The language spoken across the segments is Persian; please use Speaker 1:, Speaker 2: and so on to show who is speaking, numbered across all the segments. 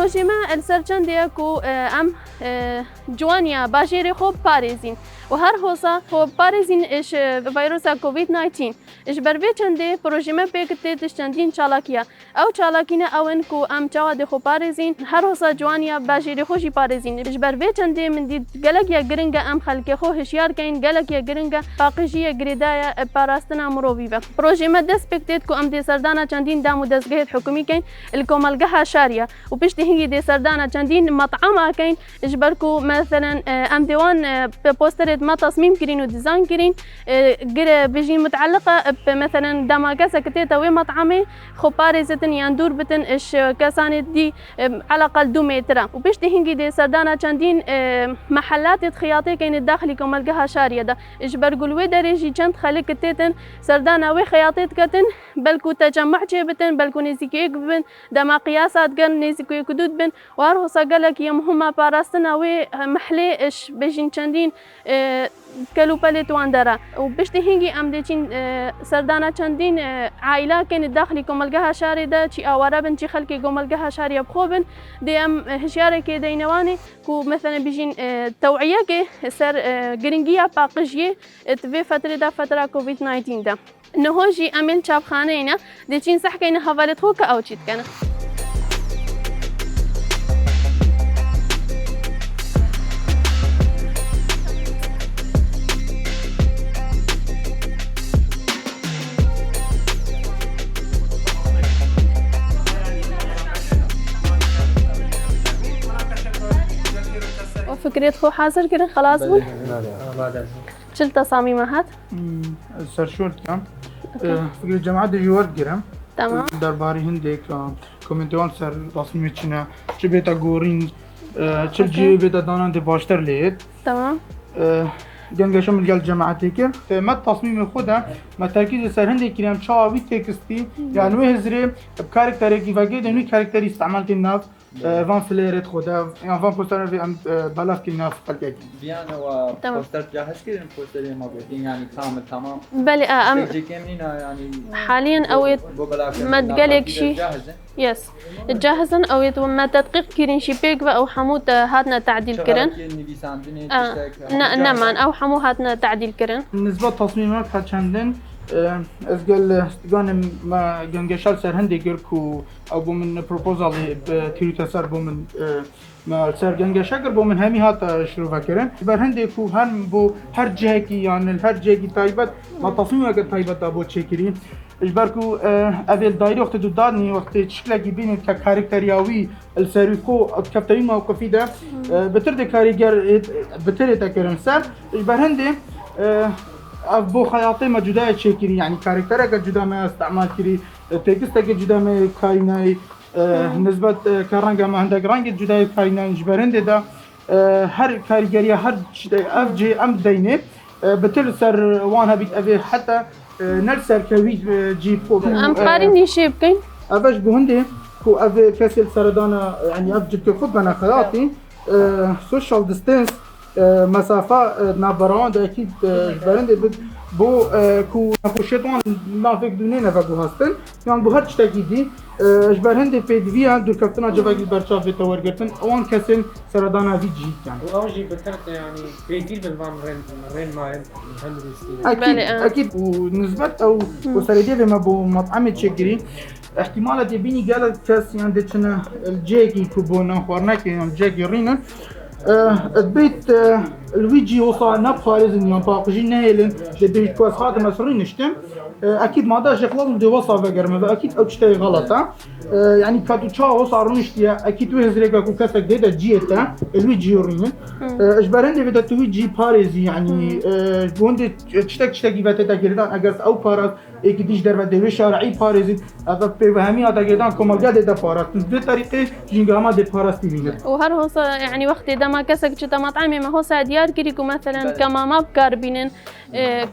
Speaker 1: پروژه ما السرچندیه کو ام جوانیا باجری خوب پارێزین و هەر هۆسا خۆ پارێزین ئش ڤایرۆسا کۆڤید 19 ئش بەربێ چەندێ پرۆژێمە پێکت تێتش چەندین چالاکیە ئەو چالاکینە ئەوەن کو ئەم چاوا دێ خۆ پارێزین هەر هۆسا جوانیا باژێری خۆشی پارێزین ئش بەربێ چەندێ من دیت گەلەکیە گرنگە ئەم خەلکێ خۆ هشیارکەین گەلەکیە گرنگە پاقیژیە گرێدایە پاراستنا مرۆڤی بە پرۆژێمە دەست پێک تێت کو ئەم دێسەردانە چەندین دام و دەستگەهێت حکومیکەین الکۆمەلگەها شاریە و پشتی هنگی دێسەردانە چەندین مەطعەماکەین ئش بەرکو مثلا ئەم دێوان بوسترت ما تصميم كرين وديزاين كرين بيجي متعلقة مثلا دما كاسة كتيتا وي مطعمي خو باريزتن يندور بتن اش كاساني دي على الاقل 2 متر وبيش هنجي دي سردانا چندين محلات خياطي كاين الداخلي كملقاها شاريه دا اش برقلوي دريجي چند خلي كتيتن سردانا وي خياطيت كتن بلكو تجمع بتن بلكو نيزيكيك بن دما قياسات قال نيزيكو كدود بن وارهو سقالك يمهما باراستنا وي محلي اش بيجين چندين كلوباليت واندرا وبشتي هنجي ام ديچين سردانا چندين عائله كان الداخلي كملقاها شارده شي اوارا بن شي خلكي كملقاها شاريه بخوبن دي ام هشياره كي دينواني كو مثلا بيجين توعيه كي سر جرينجيا باقجيه تبي فتره كوفيد 19 ده نهوجي امل چابخانهنا ديچين صح كاين حوالت خوك او چيت كان فكرة خو حاضر كده خلاص بون شل تصاميم هات
Speaker 2: سرشورت كام فكرة جماعة جوار جرام
Speaker 1: تمام
Speaker 2: درباري هنديك كومنتوان سر تصميم تشنا چه بيتا غورين چه جي بيتا دانان دي باشتر ليت
Speaker 1: تمام
Speaker 2: جنگشم ملگل جماعتی که ما تصمیم خودم ما ترکیز سر هندی کردم چاوی تکستی يعني وی هزری بکارکتری کی وگه دنوی کارکتری استعمال کنن فان فليرت خدا يعني فان بوستر في بلاف كنا في قلبك
Speaker 3: بيان و بوستر جاهز كده بوستر ما بيتين يعني كامل تمام
Speaker 1: بلي ام
Speaker 3: يعني
Speaker 1: حاليا اويت ما تقلق شيء يس جاهزا اويت وما تدقيق كيرين شي بيك او حمود هاتنا تعديل كرن نعم او حمو هاتنا تعديل كرن
Speaker 2: بالنسبه لتصميمات چندن از قال استقان ما جنگشال سر هندي گرکو او بو من پروپوزال تیروتا سر بو من ما سر جنگشاگر بو من همي هات شروع کردن بر هندي کو هم بو هر جهه کی يعني هر جهه کی تایبت ما تصمیم اگر تایبت ابو چکرین اجبركو اول دايره وقت دادني وقت شكلها جيبين ككاركترياوي السيريكو كفتين موقفي ده بترد كاريجر بترد تكرنسر اجبر هندي بو خياطي ما جدا تشكري يعني كاركترك جدا ما استعمال كري تكستك جدا ما كايناي نسبة كرانجا ما عندك رانج جدا كايناي جبرند ده هر كاريجريا هر اف جي ام دينه بترسر وانا بيت ابي حتى نرسل كويت جيب فوق
Speaker 1: ام قارني شيب كاين
Speaker 2: افاش بهندي كو افي كاسل سردانا يعني افجد كخد بنا خياطي سوشيال ديستانس مسافه نبران ده اكيد جبرند بو كو نخوشتوان نافك دونينا فاكو هستن يعني بو هرچ تاكيدي جبرند بيدويا دور كابتنا جواكي برشا في تورغتن وان كاسل سردانا في جي يعني
Speaker 4: واوجي بترت يعني بيجيب الفام رين ما
Speaker 2: اكيد ونسبه او وسرديه ما بو مطعم تشكري احتمال دي بيني قالت كاس يعني دتنا الجيكي كوبونا خورناكي يعني جيكي رينا البيت الويجي وصل نبخارز يعني باقي نهيلن دبي كواس خاطر مسرين نشتم اكيد ما داش خلاص دي وصل بقرمه اكيد او شيء غلط يعني كادو تشاو وصل نشتيا اكيد وهزريكا كو كاسك ديدا جيتا الويجي رينا اجبرني بدا تويجي باريز يعني بوند تشتك بتا تاكيدان اگر او بارز ايك ديش در بده شارعي باريز اگر بفهمي تاكيدان كومالجا ده بارز بطريقه جينغاما دي بارز تي
Speaker 1: وهر هو يعني وقت دما كسك جتا مطعمي ما هو ساديار كريكو مثلا كما ما بكاربينن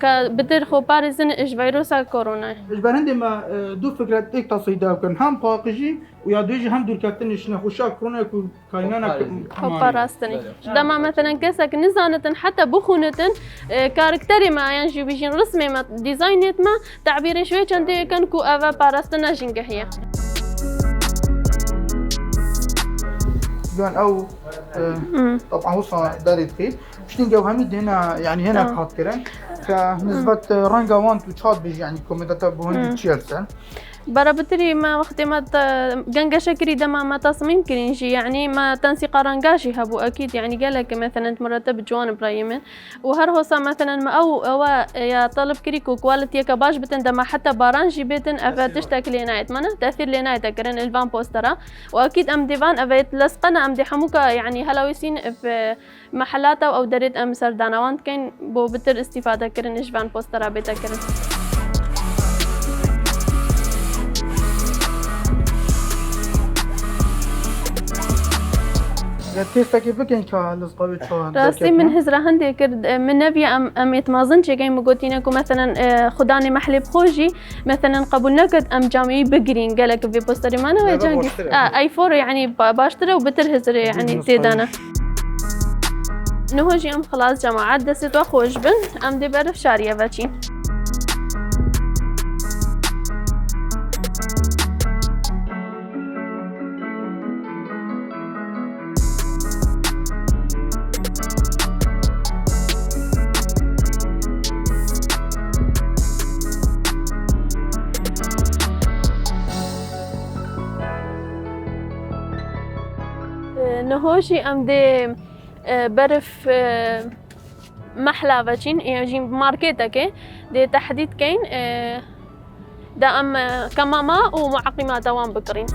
Speaker 1: كبدر خو باريزن اش فيروس كورونا
Speaker 2: اجبرني ما دو فكره ايك تصيدا كان هم باقجي ويا دوجي هم دور كابتن شنو خوشا كورونا كو كاينانا
Speaker 1: باراستني دما مثلا كسك نزانتن حتى بخونتن كاركتري ما ينجي بيجين رسمي ما ديزاينت ما تعبير شوي كان كان كو افا باراستنا جنجهيه
Speaker 2: استقان أو طبعا وصل داري دخيل شتين جو هميد هنا يعني هنا بخاط كرن كنسبة رانجا وانت وشاد بيجي يعني كوميداتا بهندي تشيلسن
Speaker 1: برا بتري ما وقت ما جنجا شكري دما ما تصميم كرينجي يعني ما تنسيق رانجاشي هبو أكيد يعني قالك مثلا مرتب جوان برايمن وهرهوصا مثلا ما أو يا طلب كريكو كواليتي كباش بتندما حتى بارانجي بيتن أفتشتك لينايت منا تأثير لينايت كرن الفان بوسترا وأكيد أم ديفان أفيت لسقنا أم دي حموكا يعني هلاويسين في محلات أو دريد أم سردانوان كان بو بتر استفادة كرن إجفان بوسترا بيتا كرن
Speaker 2: تيستا كيف كان كالصقابي شو
Speaker 1: راسي من هزرة هندي كرد من نبي أم يتمازن شيء كاين مقولتينكو مثلا خداني محلي بخوجي مثلا قبل نكد أم جامعي بجرين قالك في بوستري ما أنا وجاني أي فور يعني باشتري وبتر هزرة يعني تيدانا نهوجي أم خلاص جماعة دست وخوج بن أم دي بعرف شارية باتشي نهوشي أم دي برف محلا بچين يعني ماركيتا كي دي تحديد كين دا أم كماما ومعقمات دوام بكرين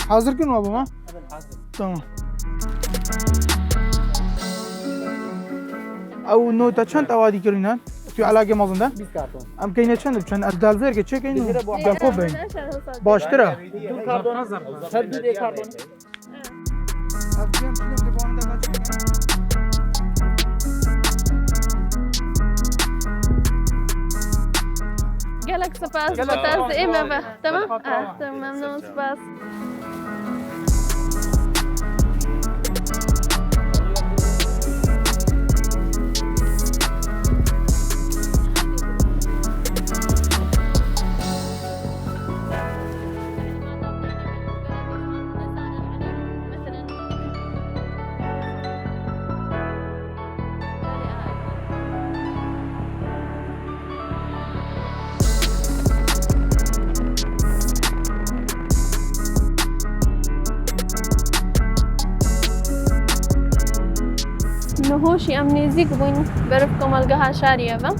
Speaker 2: حاضر كنوا بابا
Speaker 3: حاضر
Speaker 2: تمام او نوتا چند اوادی کرینن تو علاقه مازنده
Speaker 3: 20 کارتون
Speaker 2: ام کینه چند چند از دالور که چه کینو دالکو بین باشتره
Speaker 4: دو كارتون هزر
Speaker 3: هدو دي کارتون
Speaker 2: از جام چند دی بونده
Speaker 1: قالك سباس بتاز إيه بابا تمام تمام ممنون سباس نهوشي أمنيزيك بوين برفكم القها شارية با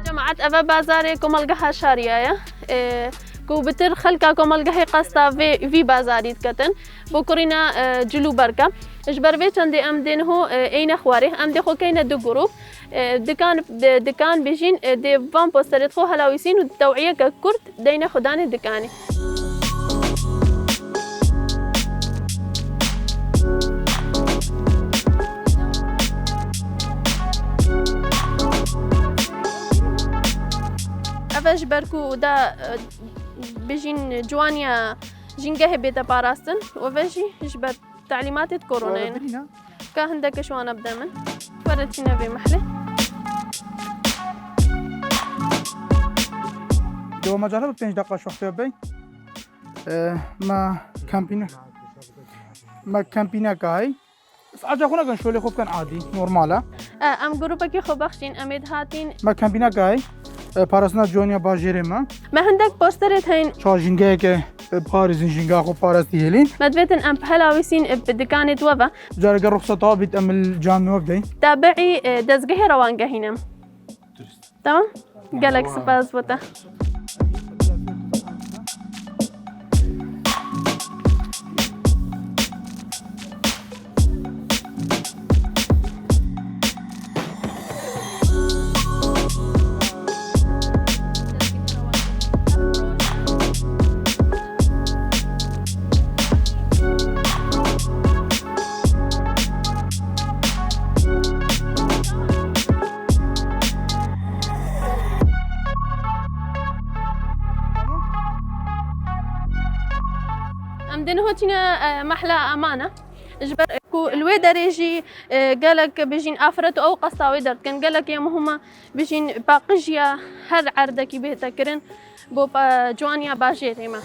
Speaker 1: جماعة أبا بازاري كم القها شارية يا کو بتر خلکا کمال گهی قستا وی بازاریت کتن بکرینا جلو برکا اجبر به چند ام دین هو این خواره ام دی خو کین دو گروپ دکان بجین دی وان پوسترت خو هلاویسین و توعیه ک کرد دین خدان دکانی افش برکو دا بجين جوانيا جينجه بيتا باراستن وفجي جبر تعليمات كورونا يعني كهندك شو انا ابدا من فرتينا بمحله
Speaker 2: دو ما جرب 5 دقيقه شو بي ما كامبينا كاي بس اجا خونا كان شو خوب كان عادي نورماله
Speaker 1: ام جروبك خو بخشين امد هاتين
Speaker 2: ما كامبينا كاي پاراسنا جونیا باجره ما
Speaker 1: هندك بوسترت هين
Speaker 2: شاجينجه که باريزين جينجا خو بارستي هلين
Speaker 1: مدفتن ام بهلاويسين بدكانت وبا
Speaker 2: جارك رخصه طابت ام الجامعه وبدي
Speaker 1: تابعي دزغه روانغه هينم تمام قالك سباز بوتا أمدن هوتينا محلى أمانة جبر كو الويدر يجي قالك بيجين آفرت أو قصة ويدر كان قالك يا مهما بيجين باقجيا هر عردكي بيتكرن بو جوانيا باجيريما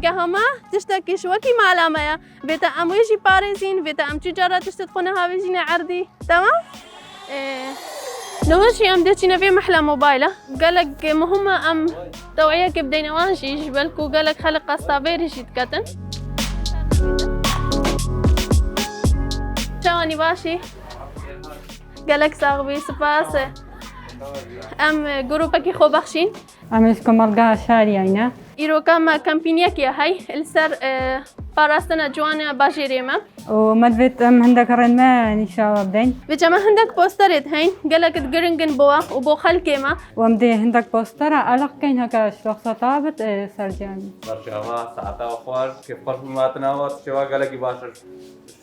Speaker 1: هما تشتكي شوكي معلمة بيتا أم ويجي باريزين بيتا أم تجارة تشتدخونها بيجينا عردي تمام نوشي أم ديتينا في محلى موبايلة قالك مهمة أم توعية كبدينا وانشي جبالكو قالك خلق الصابير يتكتن شواني باشي قالك ساغبي سباس أم جروبك خو بخشين
Speaker 5: أمسكم مرقا شارينا
Speaker 1: إيرو كما كامبينيك يا هاي السر باراستنا جوانا باجيريما
Speaker 5: ومدفت أم عندك رنما إن شاء الله بدين
Speaker 1: بجمع عندك بوسترت هين قالك تقرنجن بوا وبو خلكيما
Speaker 5: ومدي عندك بوستر ألق كين هكا شخص طابت سرجاني
Speaker 6: برشاما ساعتا وخوار كيف فرق ما تناوت شوا قالك يباشر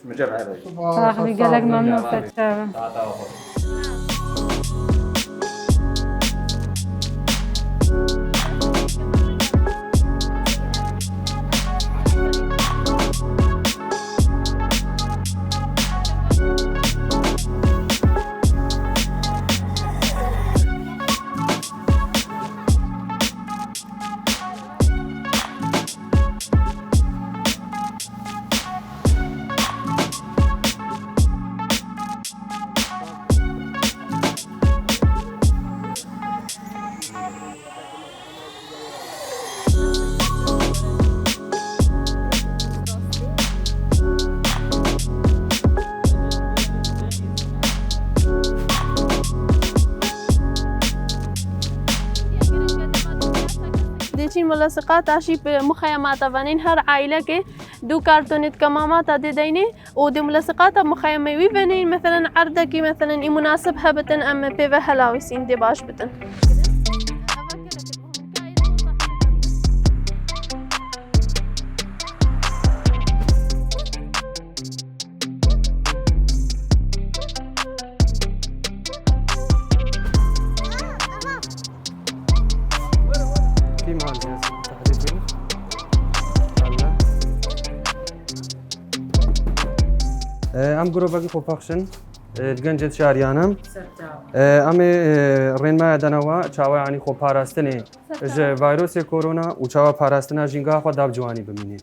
Speaker 6: مجمع هذا
Speaker 5: صاحبي قالك ممنوع فتشابه
Speaker 6: ساعتا وخوار
Speaker 1: ديتين ملصقات عشي بمخيمات فانين هر عائلة كي دو كارتونات كمامات ديني ودي ملصقات مخيمة ويفنين مثلا عردكي مثلا مناسب هبتن أم بيفا هلاويسين دي باش بتن
Speaker 7: ام جروباقي خوباخشن دگنجت شاریانم امی رنما دنوا چاوا یعنی خوب پاراستنه ج ویروس کرونا و چاوا پاراستنا جینگا خو داب جوانی بمینه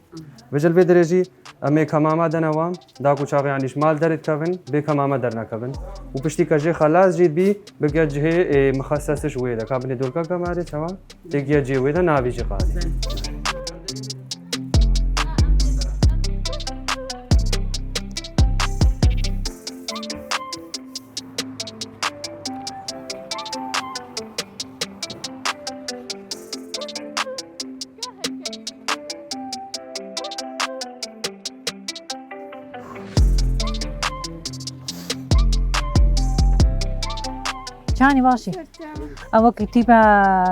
Speaker 7: وجل به درجی امی کماما دنوا دا کو چاوا یعنی شمال درت کبن به کماما درنا کبن و پشتی کجه خلاص جید بی بگه جه مخصص شوی دا کابن دولکا کماره چاوا تگی جه وی دا ناوی جه قاضی
Speaker 8: چانی باشی اما کتیبا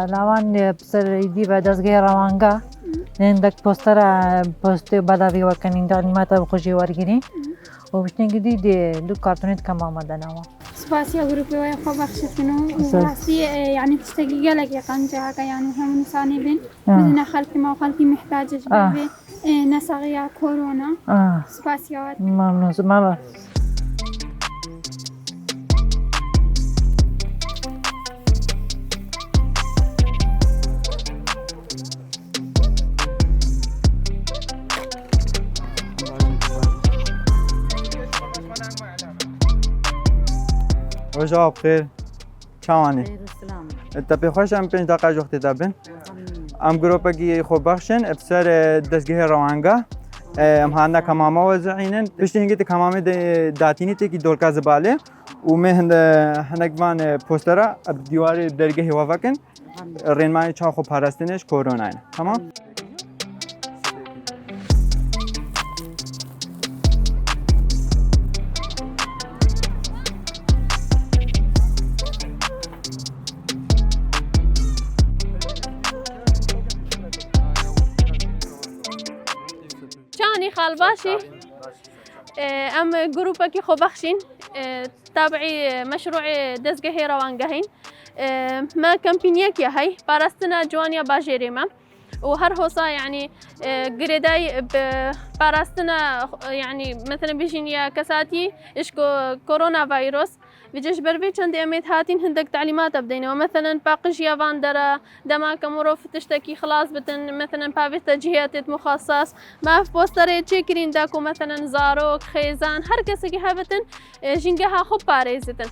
Speaker 8: لاوان بسر دیبا دزگه روانگا نندک پوست بداوی وکنین تعلیمات بخوشی ورگیری و بشتنگی دی دو کارتونت کم آمدن اما
Speaker 9: سپاسي أغرب ويا خو بخشتنو وراسي يعني تشتكي قالك يا قنجة هكا يعني هم إنساني بين بدنا خلقي ما خلقي محتاجة جبابي نسغيا كورونا سپاسي أوات
Speaker 8: ممنون ما
Speaker 3: وجواب خير چاوانی اتفاق خوش ام 5 دقیقه وقت دابن ام گروپ کی خوب بخشن افسر دستگاه روانگا ام هانا کماما وزعینن پشتی هنگی تکمام داتینی تی دولکا زباله و مهند هنگوان پوسترا اب دیوار درگاه وافکن رنمای چا خوب پرستنش کرونا تمام
Speaker 1: چانی خال باشی ام جروبك خو بخشين تابعي مشروع دزگه روانگهين ما كامبينيك يا هي باراستنا جوانيا باجيريما وهر هوصا يعني قريداي باراستنا يعني مثلا بيجينيا كساتي اشكو كورونا فيروس بيجيش بربي چند اميت هاتين هندك تعليمات بدينا ومثلا باقش يافان درا دما كمروف تشتكي خلاص بتن مثلا بابي تجهيات مخصص ما في بوستر تشيكرين داكو مثلا زاروك خيزان هر كسكي هبتن جينجها خو باريزتن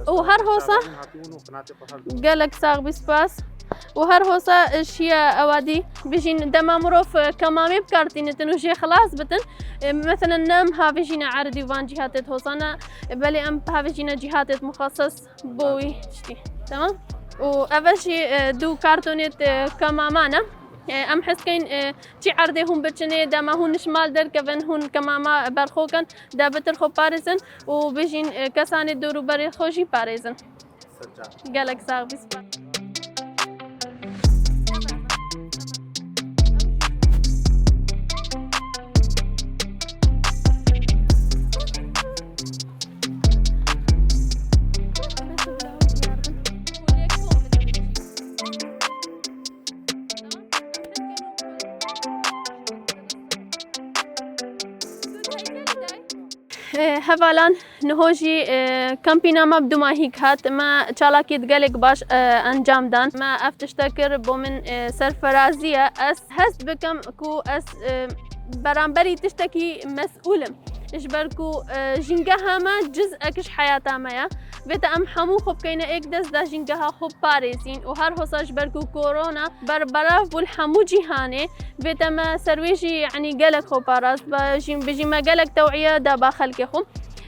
Speaker 1: وهر هوصا قالك ساغ بسباس وهر هوصا اشياء اوادي بيجين دما مروف كمامي بكارتين تنوشي خلاص بتن مثلا نام هافيجينا عردي فان جهات هوصانا بلي ام هافيجينا جهات مخصص بوي شتي تمام وافشي دو كارتونيت كمامانا ام حس كاين تي عردي هم بتشني دما هون شمال دركفن هون كماما برخوكن دا بتر خو باريزن وبيجين كساني دورو بري خوشي باريزن قالك ساغ بسبا هفالان نهوجي كامبينا ما بدو ما هيك هات ما چالاكي دقالك باش انجام دان ما افتشتكر بو من سرفرازية اس هست بكم كو اس برانبري تشتكي مسؤولم اجبركو جنگها ما جزء اكش حياتا مايا بيتا ام حمو خوب كينا ايك دس دا جنگها خوب باريزين وهر هوسا اجبركو كورونا بربراف والحمو جيهاني بيتا ما سرويجي يعني قالك خوب باراز بجي ما قالك توعية دا باخلكي خوب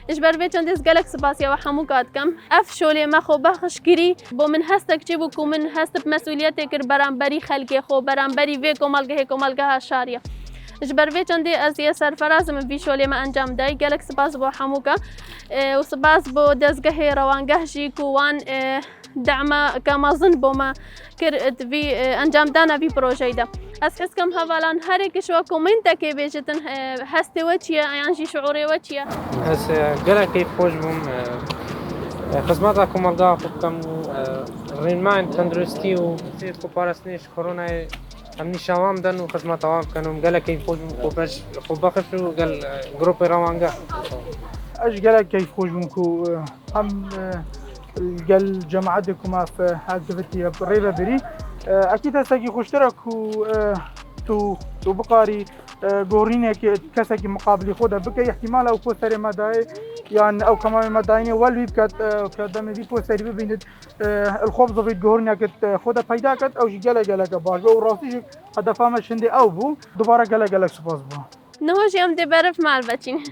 Speaker 1: اجبر بيت چندس قالك سباسيا وحمو كات كم اف شولي ما خو بخش كري بو من هستك جيبو كو من هست بمسؤوليتك برانبري خلكي خو برانبري فيكو مالگه شاريا اجبر بيت چندي ازيا سرفراز من بيشولي ما انجام داي قالك سباس بو حموكا وسباس بو دزگه روانگه جي كوان دعما كما ظن بو ما كرت في انجام دانا في بروجي دا اسحس كم هفالان هريك شو كومنتا كي بيجتن هستي وچيا يعني شعوري وچيا
Speaker 4: هس قالك كيف خوش بوم خدماتكم مالگه خوبكم رينمان تندرستي و سيد كوبارسنيش كورونا همني شوام دن و خدمات عوام كانوا قالك كيف خوش خوبش خوب بخشو قال جروب روانگه
Speaker 2: اش قالك كيف خوش بومكو هم قال جماعتكم في اكتيفيتي بريبه بري اكيد هسه خوشترك تو بقاري جورينه كسكي مقابل خودها بك احتمال او بوستر مداي يعني او كمان مدايني والوي بكات قدام دي بوستر ببينت الخبز في جورينه كت خودها پیدا كت او جلا باش او راسي هدفها مش عندي او بو دوباره جلا سباس بو
Speaker 1: نهوجي ام دي برف مع الباتين